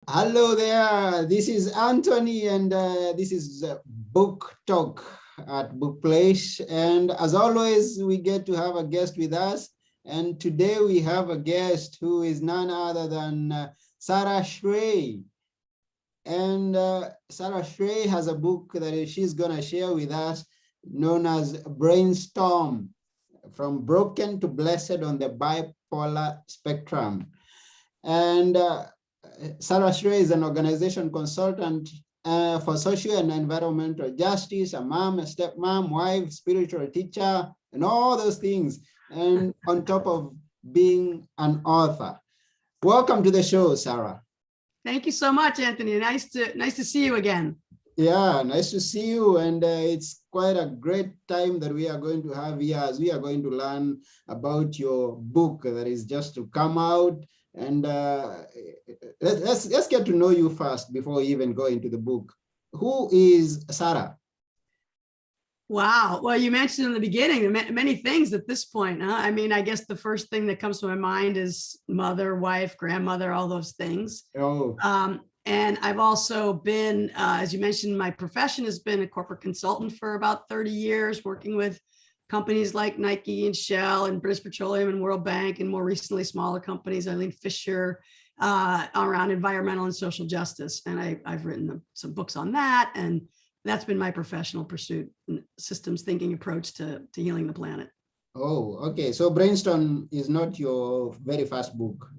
Hello there, this is Anthony, and this is Book Talk at Book Place. And as always, we get to have a guest with us. And today we have a guest who is none other than Sara Schley. And Sara Schley has a book that she's going to share with us known as BrainStorm, From Broken to Blessed on the Bipolar Spectrum. And Sara Schley is an organization consultant for social and environmental justice, a mom, a stepmom, wife, spiritual teacher, and all those things. And on top of being an author. Welcome to the show, Sara. Thank you so much, Anthony. Nice to see you again. Yeah, nice to see you. And it's quite a great time that we are going to have here as we are going to learn about your book that is just to come out. And let's get to know you first before we even go into the book. Who is Sara? Wow. Well, you mentioned in the beginning many things at this point. Huh? I mean, I guess the first thing that comes to my mind is mother, wife, grandmother, all those things. Oh. And I've also been, as you mentioned, my profession has been a corporate consultant for about 30 years, working with companies like Nike and Shell and British Petroleum and World Bank, and more recently, smaller companies, Eileen Fisher, around environmental and social justice. And I've written some books on that. And that's been my professional pursuit, systems thinking approach to healing the planet. Oh, okay. So BrainStorm is not your very first book.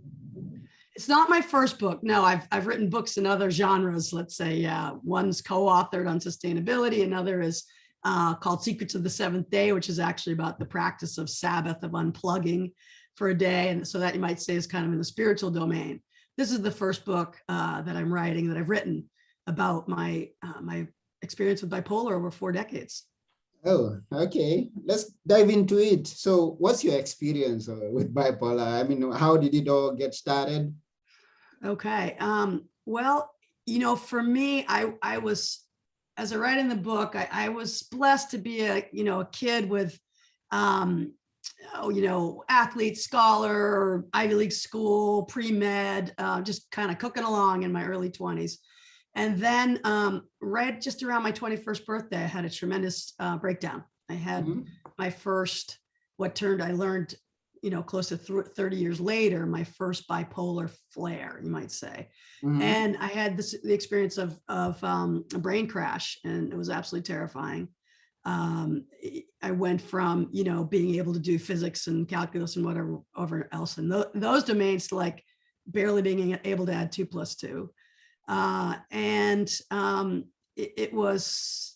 It's not my first book. No, I've written books in other genres. Let's say, yeah, one's co-authored on sustainability. Another is called Secrets of the Seventh Day, which is actually about the practice of Sabbath, of unplugging for a day. And so that you might say is kind of in the spiritual domain. This is the first book that I'm writing, that I've written about my experience with bipolar over 4 decades. Oh, okay. Let's dive into it. So what's your experience with bipolar? I mean, how did it all get started? Okay. Well, for me, I was, as I write in the book, I was blessed to be a kid with, athlete, scholar, Ivy League school, pre-med, just kind of cooking along in my early 20s. And then right just around my 21st birthday, I had a tremendous breakdown. I had my first, I learned, close to 30 years later, my first bipolar flare, you might say. And I had the experience of a brain crash, and it was absolutely terrifying. I went from, being able to do physics and calculus and whatever else in those domains to like barely being able to add 2 + 2. It was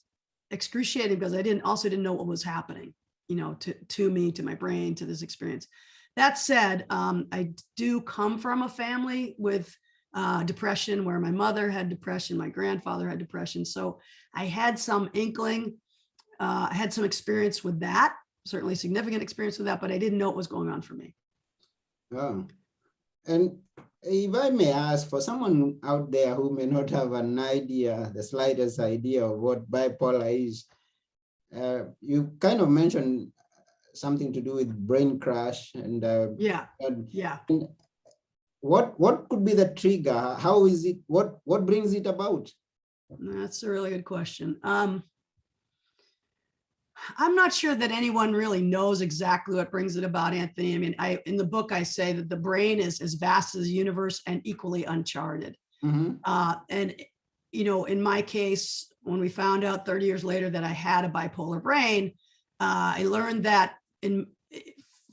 excruciating because I didn't know what was happening, to me, to my brain, to this experience. That said, I do come from a family with depression, where my mother had depression, my grandfather had depression. So I had some inkling, I had some experience with that, certainly significant experience with that, but I didn't know what was going on for me. Oh. And if I may ask, for someone out there who may not have an idea, the slightest idea of what bipolar is, you kind of mentioned something to do with brain crash, and what could be the trigger? How is it? What brings it about? That's a really good question. I'm not sure that anyone really knows exactly what brings it about, Anthony. I mean, in the book, I say that the brain is as vast as the universe and equally uncharted. And, in my case, when we found out 30 years later that I had a bipolar brain, I learned that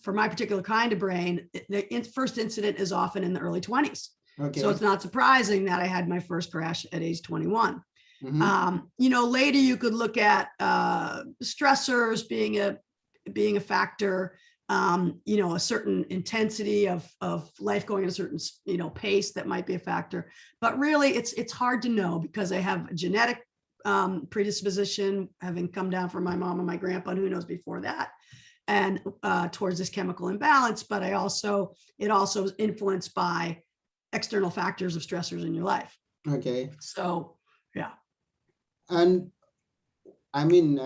for my particular kind of brain, the first incident is often in the early 20s. Okay. So it's not surprising that I had my first crash at age 21. Later you could look at stressors being a factor, a certain intensity of life going at a certain, pace that might be a factor. But really it's hard to know, because I have a genetic predisposition, having come down from my mom and my grandpa, and who knows before that, and towards this chemical imbalance. But it also is influenced by external factors of stressors in your life. Okay. So, yeah. And I mean,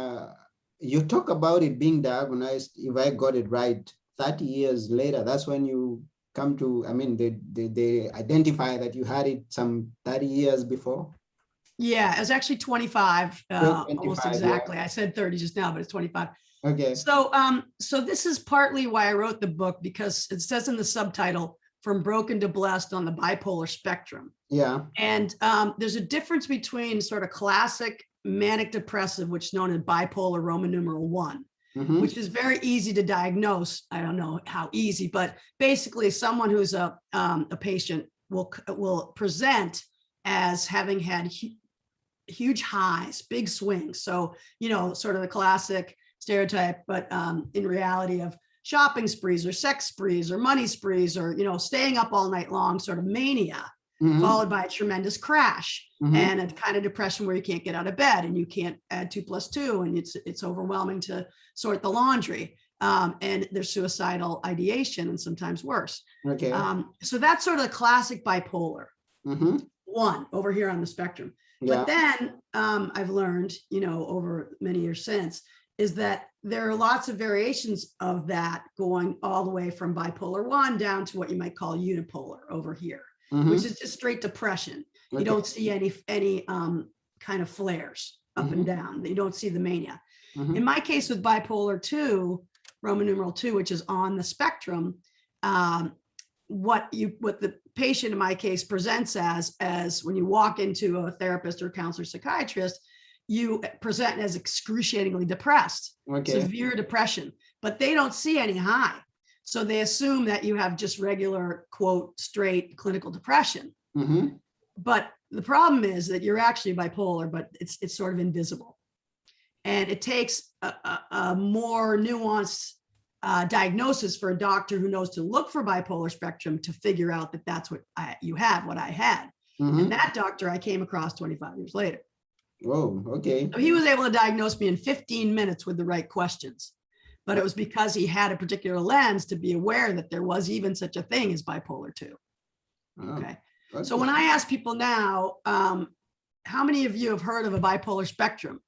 you talk about it being diagnosed, if I got it right, 30 years later. That's when you come to, I mean, they identify that you had it some 30 years before? Yeah, it was actually 25, almost 25, exactly. yeah. I said 30 just now, but it's 25. Okay. So this is partly why I wrote the book, because it says in the subtitle, From Broken to Blessed on the Bipolar Spectrum. Yeah. And there's a difference between sort of classic manic depressive, which is known as bipolar Roman numeral 1, which is very easy to diagnose. I don't know how easy, but basically someone who's a patient will present as having had huge highs, big swings. So, you know, sort of the classic stereotype, but in reality of shopping sprees or sex sprees or money sprees or, you know, staying up all night long, sort of mania, followed by a tremendous crash and a kind of depression where you can't get out of bed and you can't add 2 + 2 and it's overwhelming to sort the laundry. And there's suicidal ideation and sometimes worse. Okay. So that's sort of the classic bipolar one over here on the spectrum. Yeah. But then I've learned, you know, over many years since, is that there are lots of variations of that going all the way from bipolar 1 down to what you might call unipolar over here, which is just straight depression. You don't see any kind of flares up and down. You don't see the mania. In my case with bipolar 2, Roman numeral 2, which is on the spectrum, what the patient in my case presents as when you walk into a therapist or counselor, psychiatrist, you present as excruciatingly depressed, severe depression, but they don't see any high. So they assume that you have just regular, quote, straight clinical depression. But the problem is that you're actually bipolar, but it's sort of invisible. And it takes a more nuanced diagnosis for a doctor who knows to look for bipolar spectrum to figure out that that's what you had, what I had. And that doctor I came across 25 years later. Oh, okay. So he was able to diagnose me in 15 minutes with the right questions. But it was because he had a particular lens to be aware that there was even such a thing as bipolar 2. Okay. So when I ask people now, how many of you have heard of a bipolar spectrum?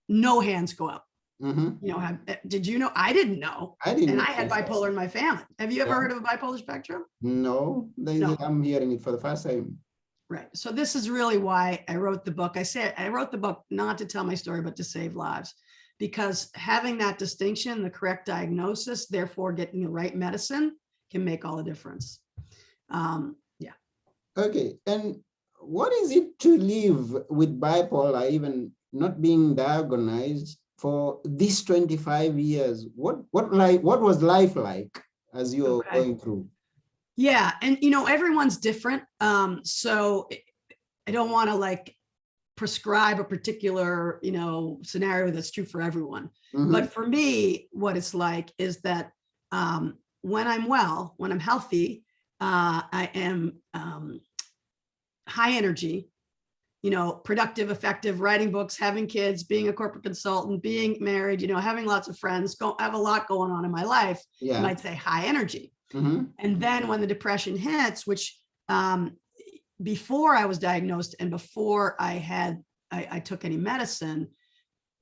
No hands go up. You know, did you know? I didn't know. And I had bipolar in my family. Have you ever heard of a bipolar spectrum? No, No. I'm hearing it for the first time. Right. So this is really why I wrote the book. I wrote the book not to tell my story, but to save lives, because having that distinction, the correct diagnosis, therefore getting the right medicine, can make all the difference. Yeah. Okay. And what is it to live with bipolar, even not being diagnosed, for these 25 years? What was life like as you were going through? Yeah. And, you know, everyone's different. So I don't want to like prescribe a particular, you know, scenario that's true for everyone. But for me, what it's like is that when I'm well, when I'm healthy, I am high energy, you know, productive, effective, writing books, having kids, being a corporate consultant, being married, you know, having lots of friends, have a lot going on in my life. You might say high energy. And then when the depression hits, which before I was diagnosed and before I took any medicine,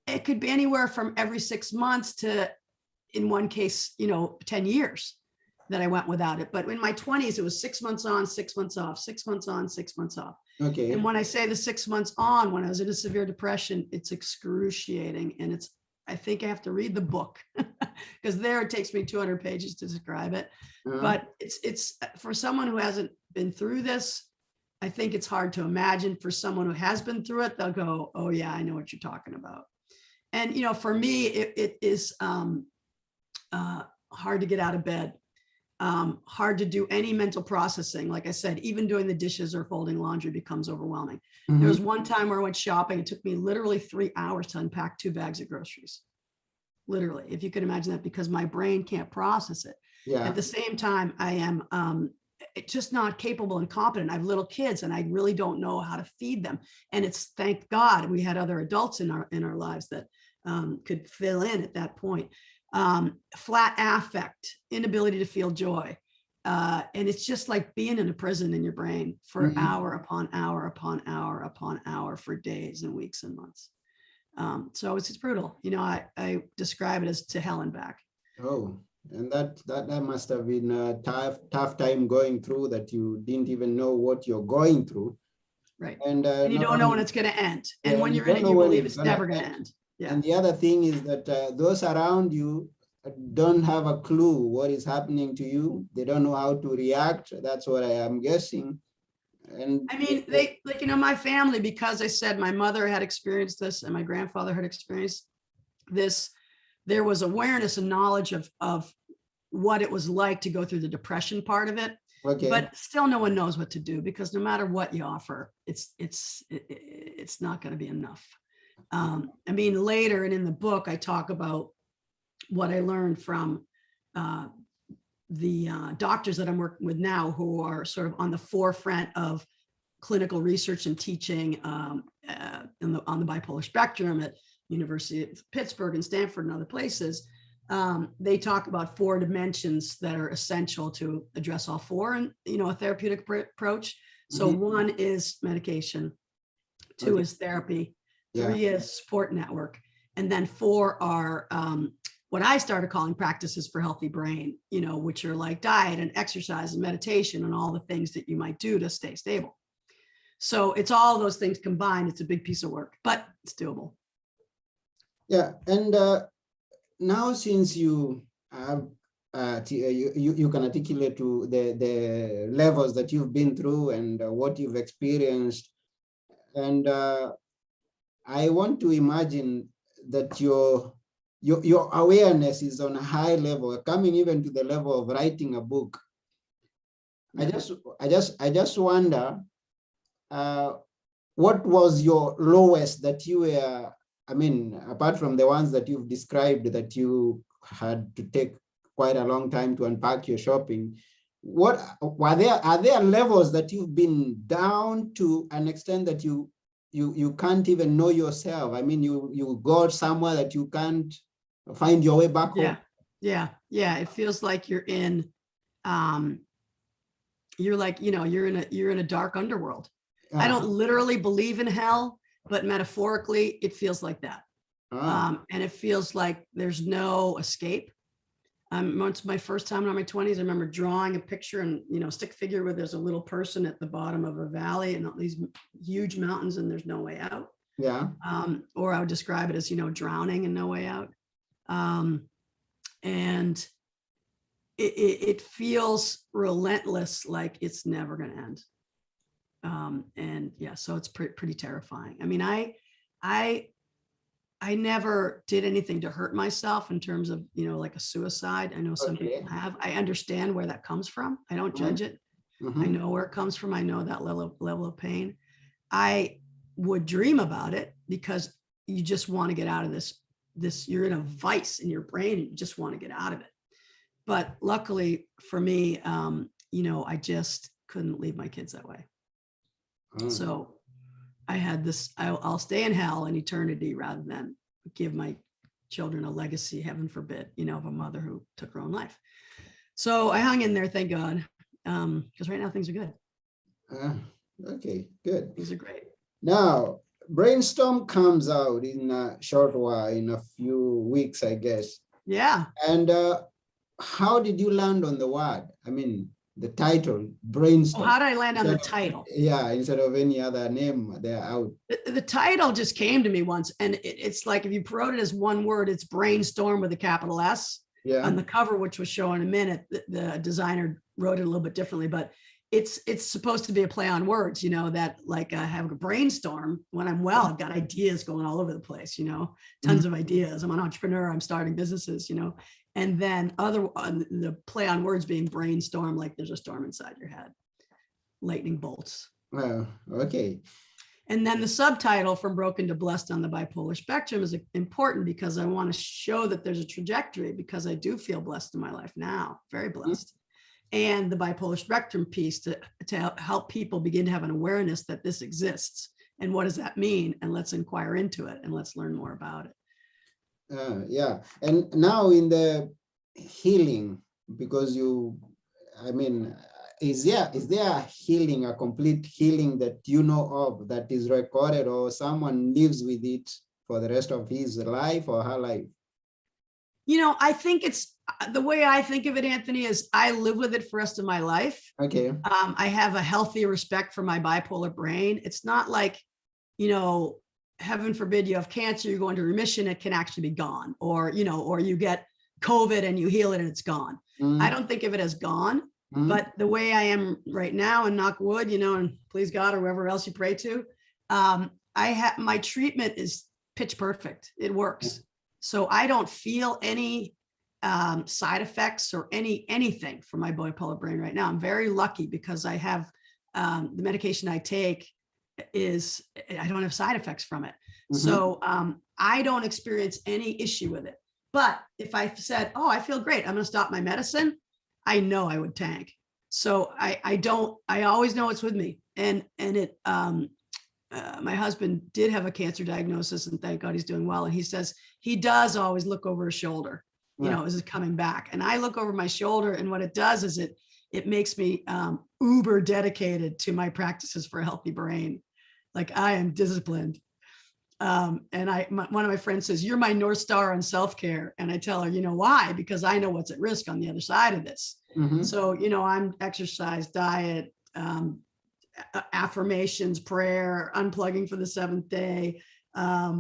it could be anywhere from every 6 months to, in one case, you know, 10 years that I went without it. But in my 20s, it was 6 months on, 6 months off, 6 months on, 6 months off. Okay. And when I say the 6 months on, when I was in a severe depression, it's excruciating. And I think I have to read the book because there it takes me 200 pages to describe it. But it's for someone who hasn't been through this, I think it's hard to imagine. For someone who has been through it, they'll go, oh yeah, I know what you're talking about. And, you know, for me, it is hard to get out of bed, hard to do any mental processing. Like I said, even doing the dishes or folding laundry becomes overwhelming. There was one time where I went shopping. It took me literally 3 hours to unpack 2 bags of groceries. Literally, if you could imagine that, because my brain can't process it. At the same time, I am just not capable and competent. I have little kids and I really don't know how to feed them. And it's, thank God, we had other adults in our lives that could fill in at that point. Flat affect, inability to feel joy. And it's just like being in a prison in your brain for hour upon hour upon hour upon hour for days and weeks and months. So it's brutal. You know, I describe it as to hell and back. Oh, And that must have been a tough time going through, that you didn't even know what you're going through. Right. And you not don't know only, when it's going to end. yeah, And when you you're in don't it, know you when believe it's it's gonna never going to end. end. Yeah. And the other thing is that those around you don't have a clue what is happening to you. They don't know how to react. That's what I am guessing. And I mean, they like, my family, because I said my mother had experienced this and my grandfather had experienced this, there was awareness and knowledge of what it was like to go through the depression part of it. okay. But still no one knows what to do, because no matter what you offer, it's not going to be enough. I mean, later and in the book, I talk about what I learned from the doctors that I'm working with now, who are sort of on the forefront of clinical research and teaching on the bipolar spectrum at University of Pittsburgh and Stanford and other places. They talk about 4 dimensions that are essential to address all 4 in a therapeutic approach. So 1 is medication, 2 is therapy, 3 is support network, and then 4 are what I started calling practices for healthy brain, which are like diet and exercise and meditation and all the things that you might do to stay stable. So it's all those things combined. It's a big piece of work, but it's doable. Yeah, and now since you have you can articulate to the levels that you've been through and what you've experienced, and I want to imagine that your awareness is on a high level, coming even to the level of writing a book. Yeah. I just wonder, what was your lowest that you were, I mean, apart from the ones that you've described, that you had to take quite a long time to unpack your shopping, are there levels that you've been down to an extent that you can't even know yourself? I mean, you go somewhere that you can't find your way back home. Yeah. It feels like you're in, you're like, you're in a dark underworld. I don't literally believe in hell, but metaphorically, it feels like that. And it feels like there's no escape. Once my first time in my 20s, I remember drawing a picture and, stick figure where there's a little person at the bottom of a valley and all these huge mountains and there's no way out. Yeah. Or I would describe it as, drowning and no way out. And it feels relentless, like it's never going to end. And yeah, so it's pretty terrifying. I mean, I never did anything to hurt myself in terms of, like a suicide. I know some people have. I understand where that comes from. I don't judge it. I know where it comes from. I know that level of pain. I would dream about it because you just want to get out of this, you're in a vice in your brain and you just want to get out of it. But luckily for me, I just couldn't leave my kids that way. So I had this, I'll stay in hell in eternity rather than give my children a legacy, heaven forbid, of a mother who took her own life. So I hung in there, thank God, because right now things are good. Okay, good. Things are great. Now, BrainStorm comes out in a short while, in a few weeks, I guess. Yeah. And how did you land on the word? I mean, the title, BrainStorm. How did I land on the title? Yeah, instead of any other name, they're out. The title just came to me once, and it's like if you wrote it as one word, it's BrainStorm with a capital S. Yeah. On the cover, which was shown in a minute, the designer wrote it a little bit differently, but it's supposed to be a play on words, that like I have a brainstorm when I'm well, I've got ideas going all over the place, tons of ideas. I'm an entrepreneur, I'm starting businesses, and then the play on words being brainstorm, like there's a storm inside your head, lightning bolts. Well, okay. And then the subtitle, From Broken to Blessed on the Bipolar Spectrum, is important because I want to show that there's a trajectory, because I do feel blessed in my life now, very blessed. And the bipolar spectrum piece to help people begin to have an awareness that this exists. And what does that mean? And let's inquire into it and let's learn more about it. Yeah. And now in the healing, because is there a healing, a complete healing that you know of that is recorded, or someone lives with it for the rest of his life or her life? I think it's the way I think of it, Anthony, is I live with it for the rest of my life. Okay. I have a healthy respect for my bipolar brain. It's not like, heaven forbid you have cancer, you go into remission, it can actually be gone, or you get COVID and you heal it and it's gone. I don't think of it as gone, but the way I am right now, and knock wood, and please God or whoever else you pray to, my treatment is pitch perfect. It works. So I don't feel any side effects or anything from my bipolar brain right now. I'm very lucky because I have the medication I take I don't have side effects from it. So I don't experience any issue with it. But if I said, oh, I feel great, I'm going to stop my medicine, I know I would tank. So I always know it's with me. And it, my husband did have a cancer diagnosis, and thank God he's doing well. And he says he does always look over his shoulder, is it coming back? And I look over my shoulder, and what it does is it makes me uber dedicated to my practices for a healthy brain. Like, I am disciplined. And one of my friends says, you're my North Star on self-care. And I tell her, why? Because I know what's at risk on the other side of this. So, I'm exercise, diet, affirmations, prayer, unplugging for the seventh day,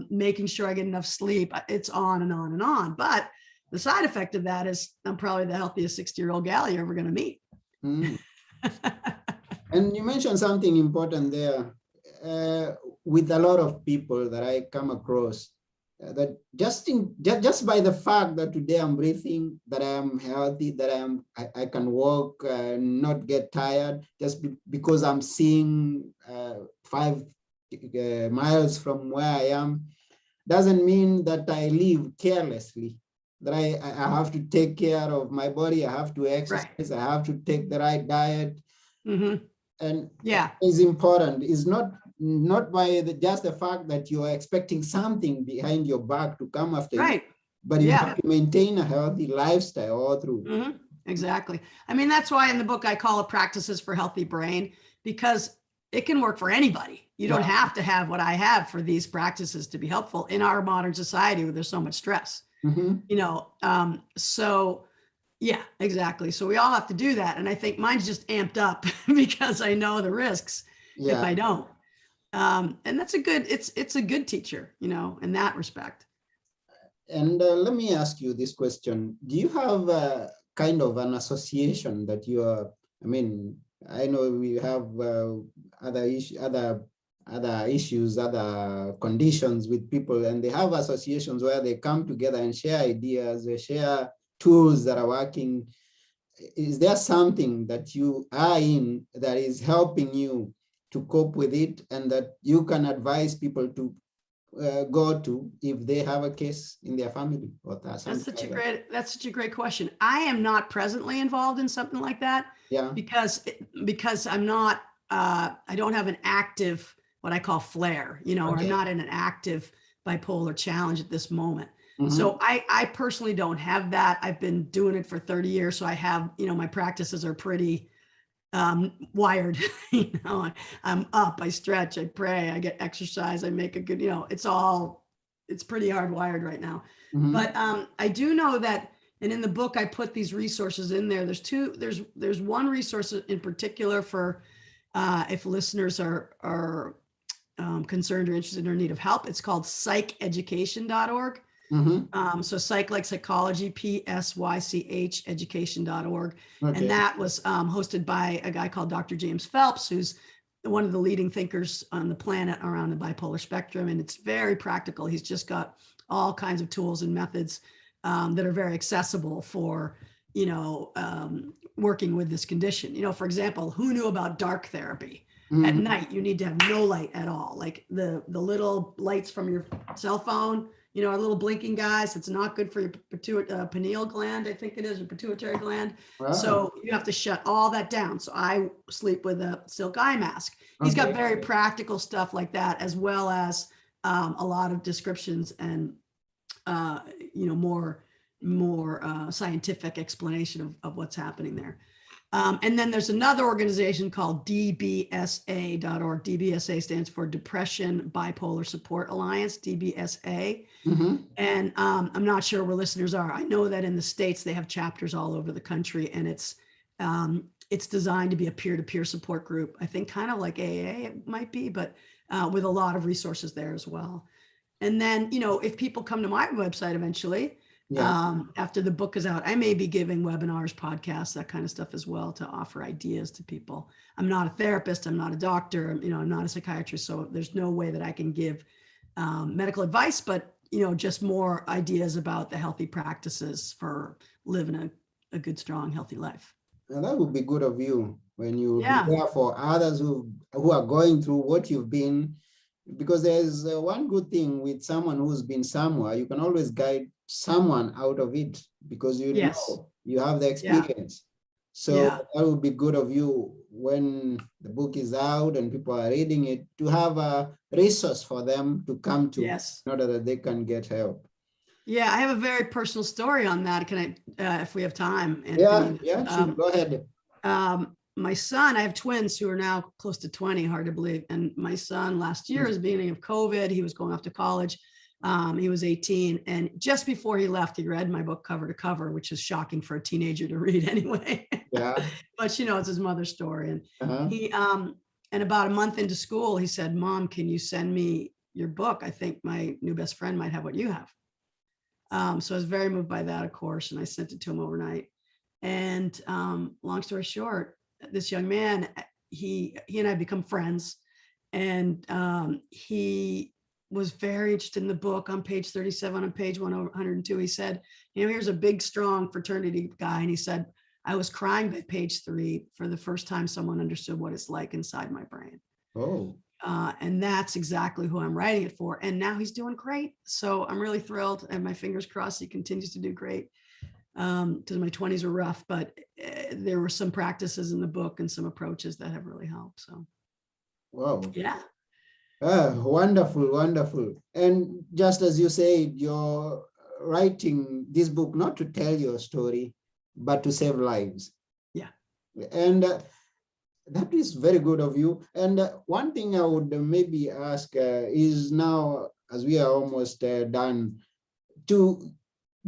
making sure I get enough sleep. It's on and on and on. But the side effect of that is I'm probably the healthiest 60-year-old gal you're ever going to meet. And you mentioned something important there. With a lot of people that I come across, that just by the fact that today I'm breathing, that I am healthy, that I can walk, not get tired, just because I'm seeing 5 miles from where I am, doesn't mean that I live carelessly. That I have to take care of my body, I have to exercise, right. I have to take the right diet. And it's important. It's not by just the fact that you are expecting something behind your back to come after you, but you have to maintain a healthy lifestyle all through. Exactly. I mean, that's why in the book I call it Practices for Healthy Brain, because it can work for anybody. You don't have to have what I have for these practices to be helpful in our modern society where there's so much stress. So yeah, exactly. So we all have to do that. And I think mine's just amped up because I know the risks if I don't. And that's it's a good teacher, in that respect. And let me ask you this question. Do you have kind of an association that you are, I know we have other issues, other conditions with people, and they have associations where they come together and share ideas, they share tools that are working. Is there something that you are in that is helping you to cope with it, and that you can advise people to go to if they have a case in their family? Or that's such a great question. I am not presently involved in something like that. Because I'm not, I don't have an active, what I call flare, or I'm not in an active bipolar challenge at this moment. So I personally don't have that. I've been doing it for 30 years. So I have, my practices are pretty wired. I'm up, I stretch, I pray, I get exercise, I make a good, it's pretty hardwired right now. But I do know that, and in the book I put these resources in there. There's one resource in particular for if listeners are concerned or interested or in need of help. It's called psycheducation.org. So psych like psychology, PSYCH education.org. And that was hosted by a guy called Dr. James Phelps, who's one of the leading thinkers on the planet around the bipolar spectrum. And it's very practical. He's just got all kinds of tools and methods that are very accessible for, working with this condition. For example, who knew about dark therapy? At night, you need to have no light at all. Like the little lights from your cell phone, our little blinking guys, it's not good for your pineal gland, I think it is, or pituitary gland. Wow. So you have to shut all that down. So I sleep with a silk eye mask. He's got very practical stuff like that, as well as a lot of descriptions and, more scientific explanation of what's happening there. And then there's another organization called DBSA.org. DBSA stands for Depression Bipolar Support Alliance, DBSA. And I'm not sure where listeners are. I know that in the States, they have chapters all over the country, and it's designed to be a peer-to-peer support group. I think kind of like AA it might be, but with a lot of resources there as well. And then, if people come to my website eventually, after the book is out, I may be giving webinars, podcasts, that kind of stuff as well to offer ideas to people. I'm not a therapist. I'm not a doctor. I'm not a psychiatrist. So there's no way that I can give medical advice, but, just more ideas about the healthy practices for living a good, strong, healthy life. And that would be good of you when you prepare for others who are going through what you've been, because there's one good thing with someone who's been somewhere, you can always guide someone out of it because you know you have the experience. So that would be good of you when the book is out and people are reading it to have a resource for them to come to in order that they can get help. Yeah, I have a very personal story on that. Can I, if we have time? Anthony? Sure. Go ahead. My son, I have twins who are now close to 20, hard to believe. And my son last year, at the beginning of COVID, he was going off to college. He was 18. And just before he left, he read my book cover to cover, which is shocking for a teenager to read anyway. But it's his mother's story. And he, and about a month into school, he said, "Mom, can you send me your book? I think my new best friend might have what you have." So I was very moved by that, of course, and I sent it to him overnight. And long story short, this young man, he and I become friends, and he was very interested in the book. On page 37, on page 102, he said, here's a big, strong fraternity guy. And he said, "I was crying by page 3 for the first time someone understood what it's like inside my brain." And that's exactly who I'm writing it for. And now he's doing great. So I'm really thrilled, and my fingers crossed he continues to do great. Because my 20s were rough, but there were some practices in the book and some approaches that have really helped. So, wonderful, wonderful. And just as you said, you're writing this book not to tell your story, but to save lives. And that is very good of you. And one thing I would maybe ask is now, as we are almost done, to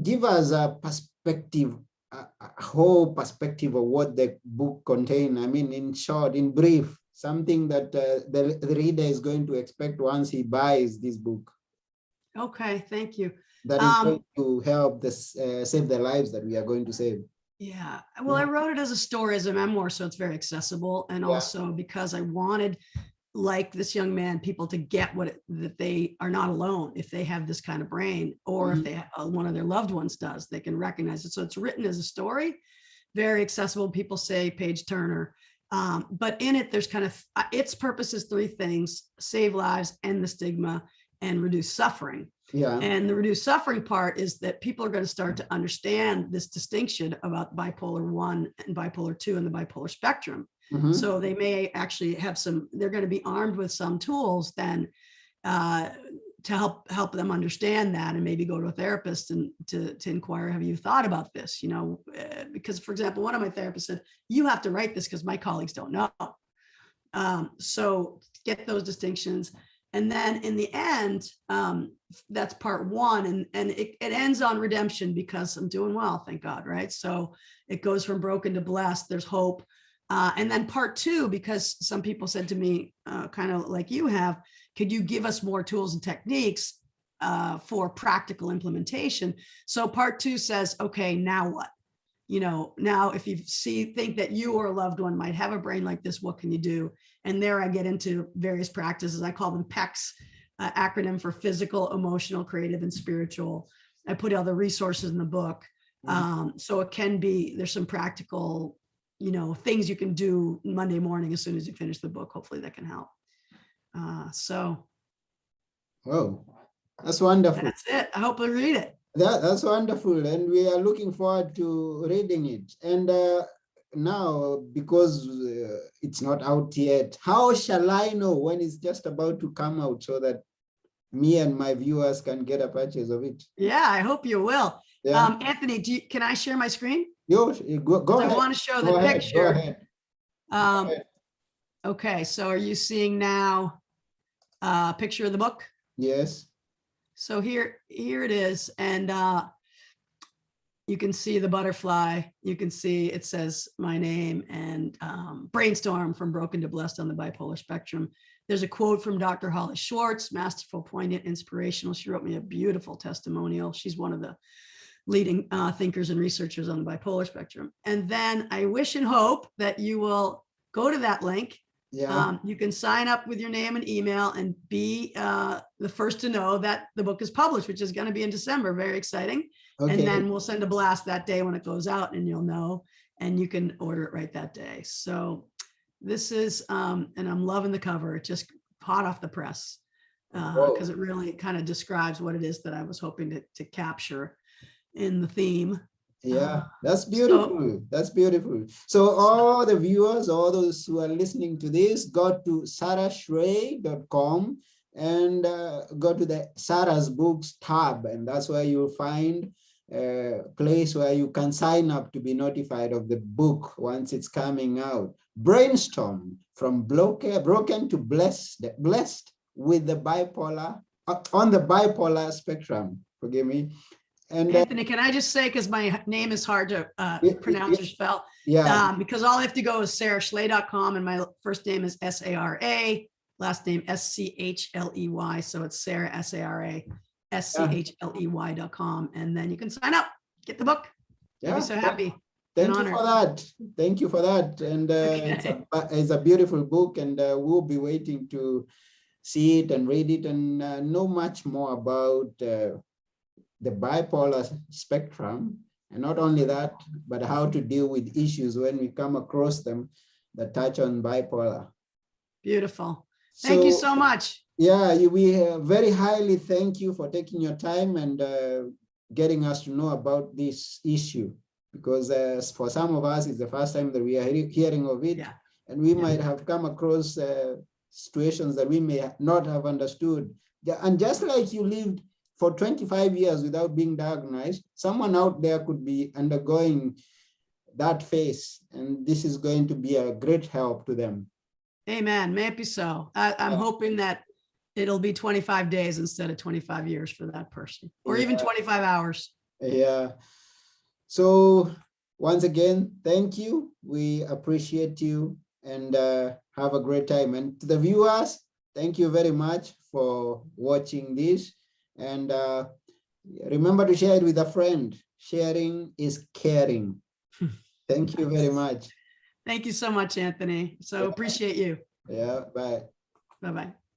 give us a perspective, a whole perspective of what the book contains. I mean, in short, in brief, something that the reader is going to expect once he buys this book. Okay, thank you. That is going to help save the lives that we are going to save. Yeah, well, I wrote it as a story, as a memoir, so it's very accessible. And also because I wanted, like this young man, people to get that they are not alone if they have this kind of brain, or if they one of their loved ones does, they can recognize it. So it's written as a story, very accessible. People say page turner, but in it, there's kind of its purpose is 3 things: save lives, end the stigma, and reduce suffering. And the reduced suffering part is that people are going to start to understand this distinction about bipolar 1 and bipolar 2 and the bipolar spectrum. So they may actually have they're going to be armed with some tools then to help them understand that, and maybe go to a therapist and to inquire, have you thought about this? Because, for example, one of my therapists said, "You have to write this because my colleagues don't know." So get those distinctions. And then in the end, that's part 1. And it ends on redemption because I'm doing well, thank God, right? So it goes from broken to blessed. There's hope. And then part 2, because some people said to me, kind of like you have, could you give us more tools and techniques for practical implementation? So part 2 says, okay, now what? Now if you think that you or a loved one might have a brain like this, what can you do? And there I get into various practices. I call them PECS, acronym for physical, emotional, creative, and spiritual. I put all the resources in the book. So it can be, there's some practical, things you can do Monday morning as soon as you finish the book. Hopefully that can help. Oh, that's wonderful. That's it. I hope you read it. That's wonderful. And we are looking forward to reading it. And now, because it's not out yet, how shall I know when it's just about to come out so that me and my viewers can get a purchase of it? Yeah, I hope you will. Anthony, can I share my screen? Go ahead. I want to show the Go ahead. picture. Go ahead. Okay, so are you seeing now a picture of the book? Yes. So here it is, and you can see the butterfly. You can see it says my name and BrainStorm, from broken to blessed on the bipolar spectrum. There's a quote from Dr. Holly Schwartz, masterful, poignant, inspirational. She wrote me a beautiful testimonial. She's one of the leading thinkers and researchers on the bipolar spectrum. And then I wish and hope that you will go to that link. Yeah. You can sign up with your name and email and be the first to know that the book is published, which is going to be in December. Very exciting. Okay. And then we'll send a blast that day when it goes out, and you'll know, and you can order it right that day. So this is, and I'm loving the cover. It just hot off the press, because it really kind of describes what it is that I was hoping to capture in the theme. Yeah, that's beautiful. That's beautiful. So all the viewers, all those who are listening to this, go to sarahschley.com and go to the Sarah's Books tab, and that's where you'll find a place where you can sign up to be notified of the book once it's coming out. BrainStorm, from broken to blessed with the bipolar, on the bipolar spectrum. Forgive me. And Anthony, can I just say, because my name is hard to pronounce or spell, because all I have to go is sarahschley.com, and my first name is S-A-R-A, last name S-C-H-L-E-Y. So it's Sarah, S-A-R-A, S-C-H-L-E-Y.com. And then you can sign up, get the book. I'd be so happy. Thank you for that. Thank you for that. And it's a beautiful book, and we'll be waiting to see it and read it and know much more about the bipolar spectrum, and not only that, but how to deal with issues when we come across them that touch on bipolar. Beautiful. Thank you so much. Yeah, we very highly thank you for taking your time and getting us to know about this issue, because for some of us, it's the first time that we are hearing of it, and we might have come across situations that we may not have understood. And just like you lived for 25 years without being diagnosed, someone out there could be undergoing that phase, and this is going to be a great help to them. Amen. May it be so. I'm hoping that it'll be 25 days instead of 25 years for that person, or even 25 hours. Yeah. So once again, thank you. We appreciate you, and have a great time. And to the viewers, thank you very much for watching this. And remember to share it with a friend. Sharing is caring. Thank you very much. Thank you so much, Anthony. So appreciate you. Yeah, bye. Bye-bye.